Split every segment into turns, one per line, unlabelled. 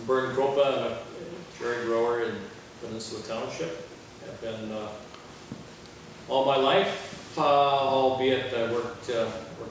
Bern Kroupa. I'm a cherry grower in Peninsula Township. I've been all my life, albeit I worked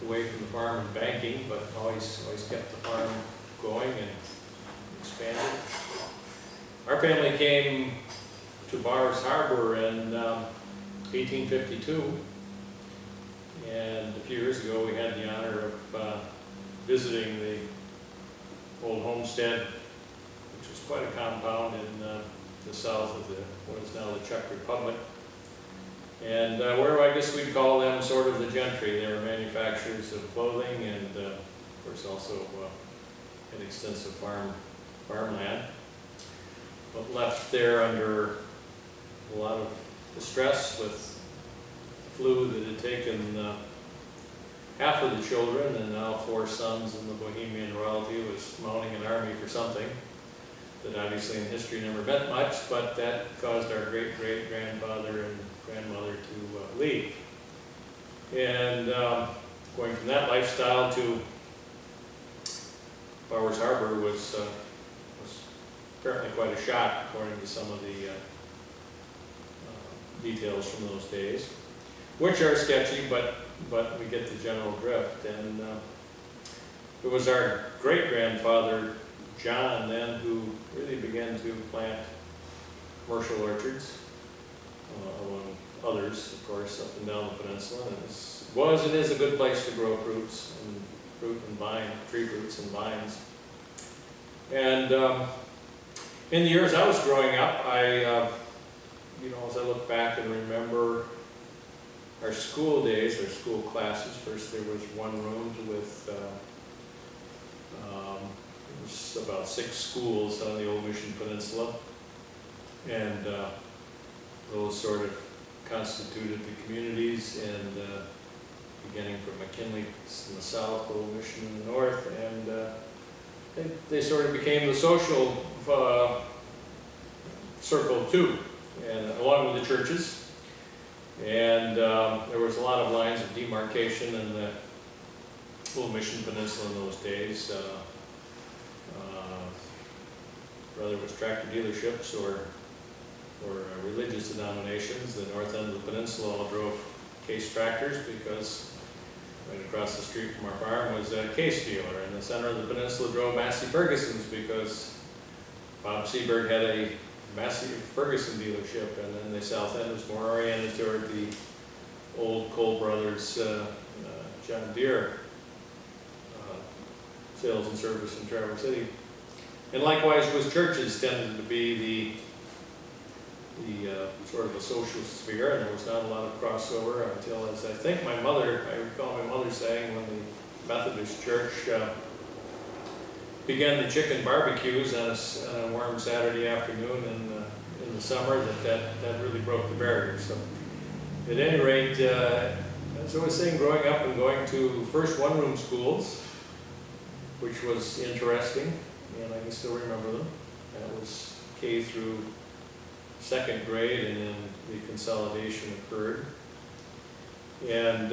away from the farm in banking, but always kept the farm going and expanded. Our family came to Bars Harbor in 1852, and a few years ago we had the honor of visiting the old homestead, which was quite a compound in the south of what is now the Czech Republic. And where I guess we'd call them sort of the gentry. They were manufacturers of clothing and of course also had extensive farmland, but left there under a lot of distress with the flu that had taken half of the children, and now 4 sons, and the Bohemian royalty was mounting an army for something that obviously in history never meant much, but that caused our great-great-grandfather and grandmother to leave. And going from that lifestyle to Bowers Harbor was apparently quite a shock, according to some of the details from those days, which are sketchy, but we get the general drift. And it was our great-grandfather John then who really began to plant commercial orchards, among others, of course, up and down the peninsula. And it was and is a good place to grow fruit and tree fruits and vines. And in the years I was growing up, as I look back and remember our school days, our school classes. First, there was one room with it was about 6 schools on the Old Mission Peninsula, and those sort of constituted the communities, and beginning from McKinley in the south, Old Mission in the north, and they sort of became the social circle too, and along with the churches. And there was a lot of lines of demarcation in the Old Mission Peninsula in those days. Whether it was tractor dealerships or religious denominations, the north end of the peninsula all drove Case tractors, because right across the street from our farm was a Case dealer, and the center of the peninsula drove Massey Ferguson's, because Bob Seberg had a Massey Ferguson dealership, and then the south end was more oriented toward the old Cole Brothers John Deere sales and service in Traverse City. And likewise, with churches tended to be the sort of a social sphere, and there was not a lot of crossover until, as I recall my mother saying, when the Methodist Church began the chicken barbecues on a warm Saturday afternoon in the summer, that really broke the barrier. So at any rate, as I was saying, growing up and going to first one-room schools, which was interesting, and I can still remember them. That was K through 2nd grade, and then the consolidation occurred, and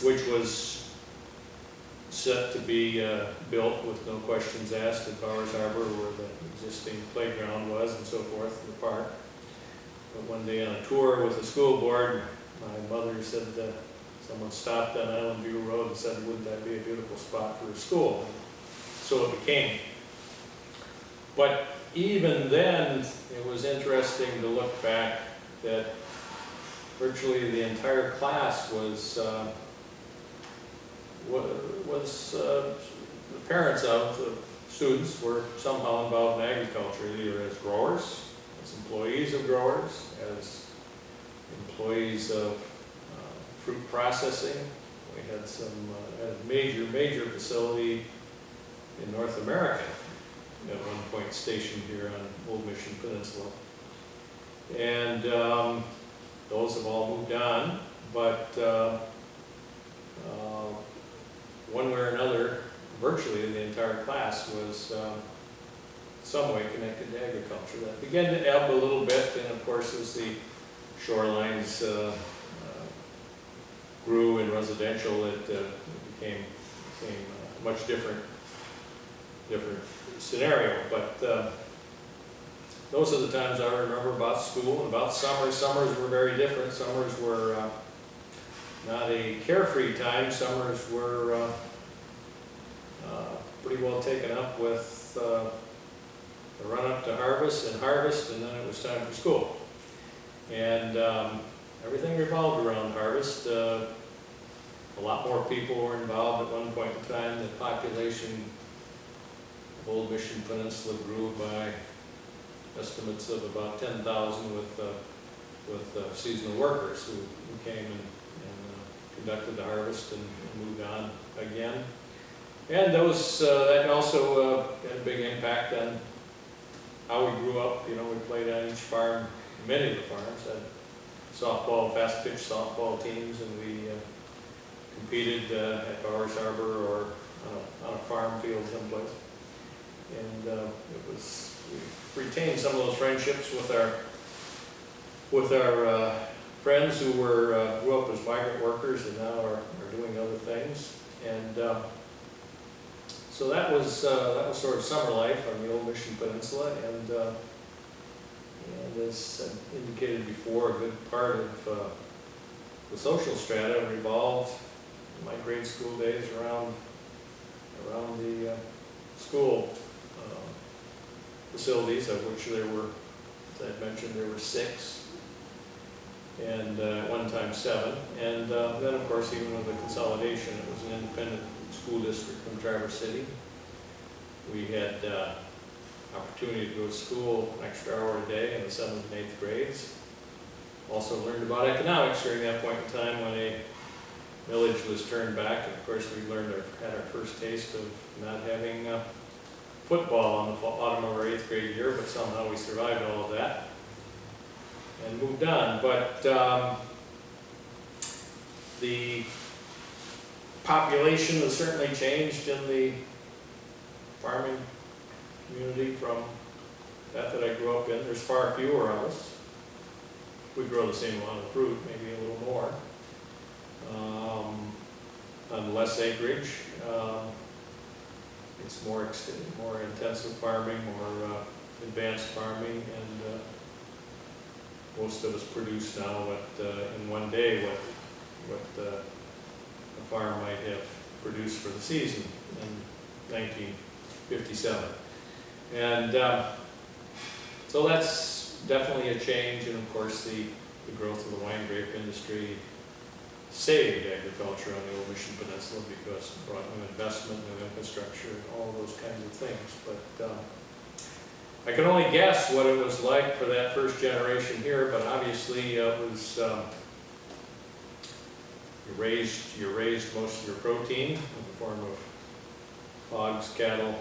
which was set to be built with no questions asked at Bowers Harbor, where the existing playground was and so forth in the park. But one day on a tour with the school board, my mother said someone stopped on Island View Road and said, "Wouldn't that be a beautiful spot for a school?" So it became. But even then, it was interesting to look back that virtually the entire class was the parents of the students were somehow involved in agriculture, either as growers, as employees of growers, as employees of fruit processing. We had a major facility in North America at one point stationed here on Old Mission Peninsula. And those have all moved on, but one way or another, virtually the entire class was some way connected to agriculture. That began to ebb a little bit, and of course as the shorelines grew in residential, it became a much different different scenario. But those are the times I remember about school and about summers. Summers were very different. Summers were not a carefree time. Summers were pretty well taken up with the run up to harvest, and then it was time for school. And everything revolved around harvest. A lot more people were involved at one point in time. The population of Old Mission Peninsula grew by estimates of about 10,000 with seasonal workers who came and conducted the harvest and moved on again. And that also had a big impact on how we grew up. You know, we played on each farm. Many of the farms had softball, fast pitch softball teams, and we competed at Bowers Harbor or on a farm field someplace. And we retained some of those friendships with our friends who grew up as migrant workers and now are doing other things. And so that was sort of summer life on the Old Mission Peninsula, and as I indicated before, a good part of the social strata revolved in my grade school days around the school facilities, of which there were, as I mentioned, there were 6, and at one time 7. And then, of course, even with the consolidation, it was an independent school district from Traverse City. We had opportunity to go to school an extra hour a day in the 7th and 8th grades. Also learned about economics during that point in time when a millage was turned back. And of course, we had our first taste of not having football in the autumn of our 8th grade year, but somehow we survived all of that and moved on. But the population has certainly changed in the farming community from that I grew up in. There's far fewer of us. We grow the same amount of fruit, maybe a little more, on less acreage. It's more intensive farming, more advanced farming, and most of us produce now in one day what a farm might have produced for the season in 1957. And so that's definitely a change, and of course the growth of the wine grape industry saved agriculture on the Old Mission Peninsula because it brought new investment, new infrastructure, and all those kinds of things. But I can only guess what it was like for that first generation here, but obviously it was you raised most of your protein in the form of hogs, cattle,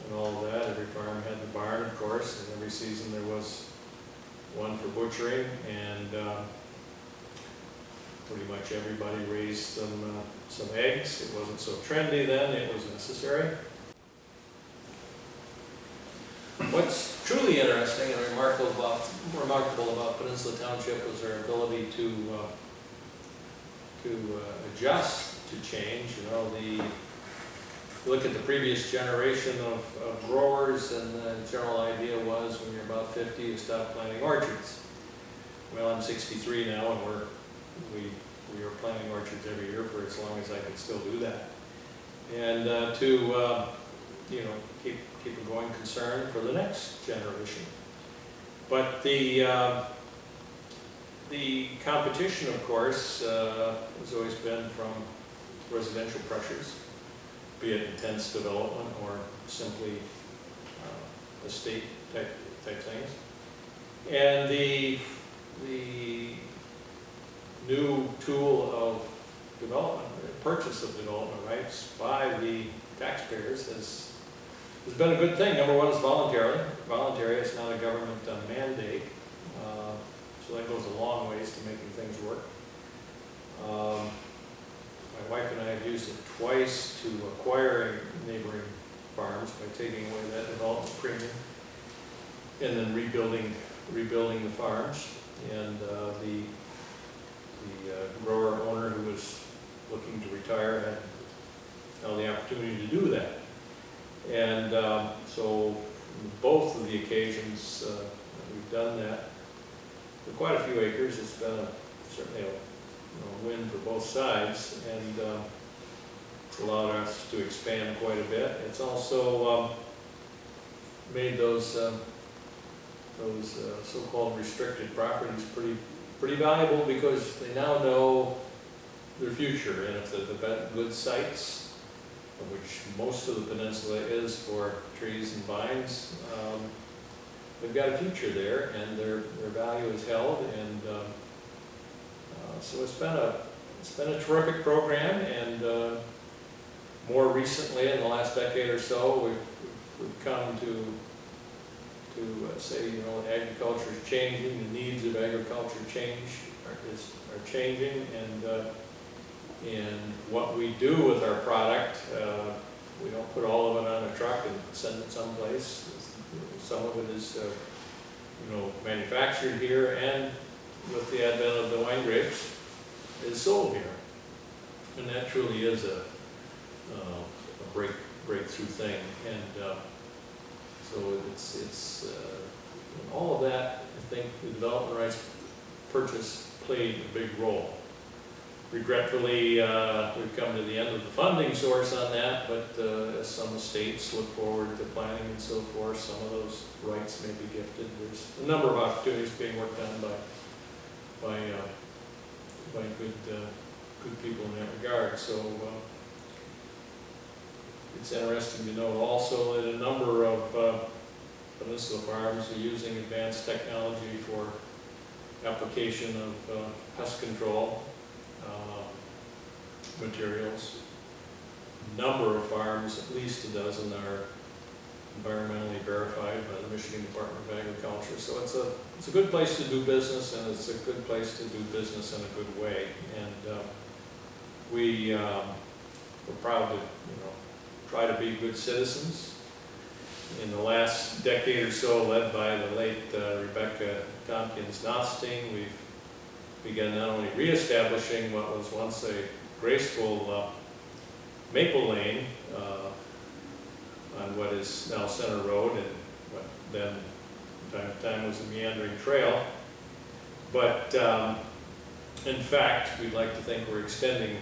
and all of that. Every farm had the barn, of course, and every season there was one for butchering, and pretty much everybody raised some eggs. It wasn't so trendy then, it was necessary. What's truly interesting and remarkable about Peninsula Township was our ability to adjust to change. You know, look at the previous generation of growers, and the general idea was when you're about 50, you stop planting orchards. Well, I'm 63 now, and we are planting orchards every year for as long as I can still do that. And keep a going concern for the next generation. But the competition, of course, has always been from residential pressures, be it intense development or simply estate type things. And the new tool of development, purchase of development rights by the taxpayers has been a good thing. Number one, it's voluntary. It's not a government mandate. So that goes a long ways to making things work. My wife and I have used it twice to acquire neighboring farms by taking away that development premium and then rebuilding the farms. And the grower owner who was looking to retire had now the opportunity to do that. And so both of the occasions we've done that for quite a few acres. It's been certainly a win for both sides, and allowed us to expand quite a bit. It's also made those so-called restricted properties pretty valuable, because they now know their future, and if the good sites, which most of the peninsula is for trees and vines, they've got a future there, and their value is held, and so it's been a terrific program. And more recently, in the last decade or so, we've come to say, agriculture is changing, the needs of agriculture are changing, and what we do with our product, we don't put all of it on a truck and send it someplace. Some of it is, manufactured here, and with the advent of the wine grapes, is sold here, and that truly is a breakthrough thing. And so it's all of that. I think the development rights purchase played a big role. Regretfully, we've come to the end of the funding source on that, but as some states look forward to planning and so forth, some of those rights may be gifted. There's a number of opportunities being worked on by good people in that regard. So it's interesting to note also that a number of peninsula farms are using advanced technology for application of pest control materials. A number of farms, at least a dozen, are environmentally verified by the Michigan Department of Agriculture. So it's a good place to do business, and it's a good place to do business in a good way. And we're proud to try to be good citizens. In the last decade or so, led by the late Rebecca Tompkins-Nothstein, we've begun not only reestablishing what was once a graceful maple lane on what is now Center Road, and what then from time to time was a meandering trail, but in fact, we'd like to think we're extending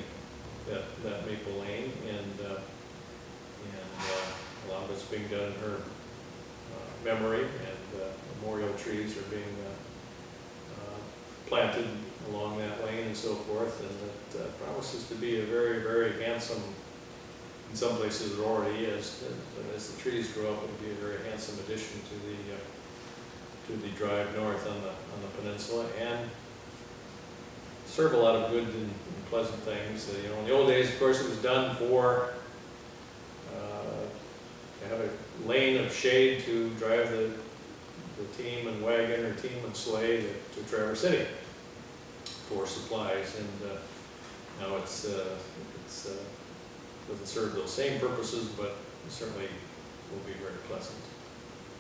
that maple lane, and a lot of it's being done in her memory, and memorial trees are being planted along that lane and so forth, and it promises to be a very, very handsome, in some places it already is, but as the trees grow up, it'll be a very handsome addition to the drive north on the peninsula, and serve a lot of good and pleasant things. In the old days, of course, it was done for to have a lane of shade to drive the team and wagon or team and sleigh to Traverse City for supplies, and now it doesn't serve those same purposes, but it certainly will be very pleasant.